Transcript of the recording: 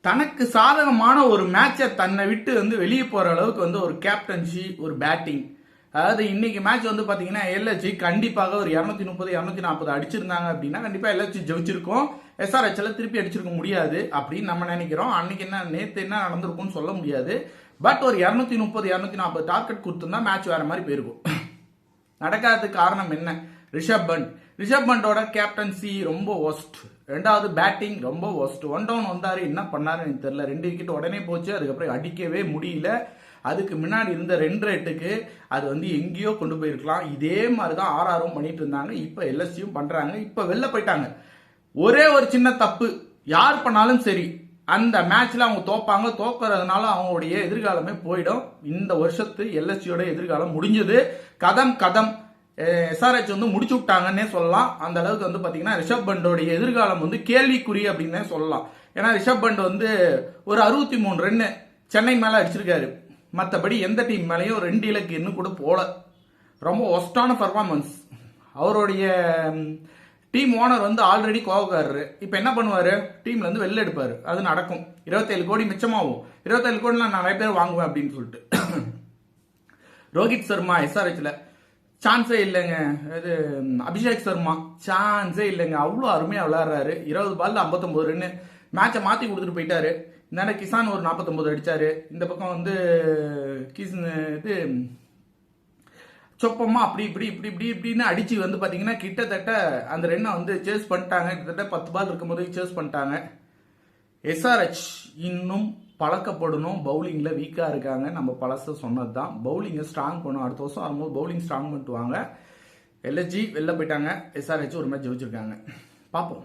தனக்கு சாதகமான ஒரு மேட்சை தன்னை விட்டு வெளியே போற அளவுக்கு ஒரு கேப்டன்சி, ஒரு பேட்டிங். அதாவது இன்னைக்கு மேட்ச் பாத்தீங்கன்னா எல்ஹெச்சி கண்டிப்பாக ஒரு 230 240 அடிச்சிருந்தாங்க அப்படின்னா கண்டிப்பா எல்ஹெச்சி ஜெயிச்சிருக்கும். எஸ்ஆர்ஹெச்ல திருப்பி அடிச்சிருக்க முடியாது அப்படின்னு நம்ம நினைக்கிறோம். அன்னைக்கு நேத்து என்ன நடந்திருக்கும்னு சொல்ல முடியாது. பட் ஒரு 230 240 டார்கெட் கொடுத்திருந்தா மேட்ச் வேற மாதிரி போயிருக்கும். நடக்காததுக்கு காரணம் என்ன? ரிஷப் பண்டோட கேப்டன்சி ரொம்ப ஒஸ்ட். ரெண்டாவது பேட்டிங் ரொம்ப ஒஸ்ட். 1 டவுன் வந்தாரு, என்ன பண்ணாரு எனக்கு தெரியல. 2 விக்கெட் உடனே போச்சு. அதுக்கப்புறம் அடிக்கவே முடியல. அதுக்கு முன்னாடி இருந்த 2 ரேட்டுக்கு அது எங்கேயோ கொண்டு போயிருக்கலாம். இதே மாதிரிதான் ஆர்ஆரும் பண்ணிட்டு இருந்தாங்க. இப்ப எல்எஸ்சியும் பண்றாங்க. இப்ப வெளில போயிட்டாங்க. ஒரே ஒரு சின்ன தப்பு யார் பண்ணாலும் சரி அந்த மேட்ச்ல அவங்க தோப்பாங்க. தோக்கறதுனால அவங்களுடைய எதிர்காலமே போயிடும். இந்த வருஷத்து எல்எஸ்சியோட எதிர்காலம் முடிஞ்சது. கதம் எஸ்ஆர்ஹெச் முடிச்சு விட்டாங்கன்னே சொல்லலாம். அந்த அளவுக்கு பாத்தீங்கன்னா ரிஷப் பண்டோடைய எதிர்காலம் கேள்விக்குறி அப்படின்னே சொல்லலாம். ஏன்னா ரிஷப் பண்ட் ஒரு 63 ரன் சென்னை மேல அடிச்சிருக்காரு. மற்றபடி எந்த டீம் மேலேயும் 2 இலக்கு இன்னும் கூட போல. ரொம்ப ஒஸ்டான பர்ஃபார்மன்ஸ். அவருடைய டீம் ஓனர் ஆல்ரெடி கோவக்காரரு. இப்ப என்ன பண்ணுவாரு? டீம்ல வெளில எடுப்பாரு. அது நடக்கும். 27 கோடி மிச்சமாகும். 27 கோடி நான் நிறைய பேர் வாங்குவேன் அப்படின்னு சொல்லிட்டு. ரோஹித் சர்மா எஸ்ஆர்ஹெச்ல சான்ஸே இல்லைங்க. இது அபிஷேக் சர்மா சான்ஸே இல்லைங்க. அவ்வளோ அருமையா விளையாடுறாரு. 20 பால்ல 59 ரன். மேட்சை மாத்தி கொடுத்துட்டு போயிட்டாரு. இந்த கிசான் ஒரு 49 அடிச்சாரு. இந்த பக்கம் இது சொப்பமா அப்படி இப்படின்னு அடிச்சு பாத்தீங்கன்னா கிட்டத்தட்ட அந்த ரன்னை சேஸ் பண்ணிட்டாங்க. கிட்டத்தட்ட 10 பால் இருக்கும்போது சேஸ் பண்ணிட்டாங்க. எஸ்ஆர்ஹெச் இன்னும் பழக்கப்படணும். பவுலிங்ல வீக்கா இருக்காங்க. நம்ம பழச சொன்னதுதான். பவுலிங்கை ஸ்ட்ராங் பண்ணும். அடுத்த வருஷம் வரும்போது பவுலிங் ஸ்ட்ராங் பண்ணிட்டு வாங்க. எல்ஹெச்சி வெளில போயிட்டாங்க. எஸ்ஆர்ஹெச் ஒரு மேட்ச் ஜெயிச்சிருக்காங்க. பார்ப்போம்.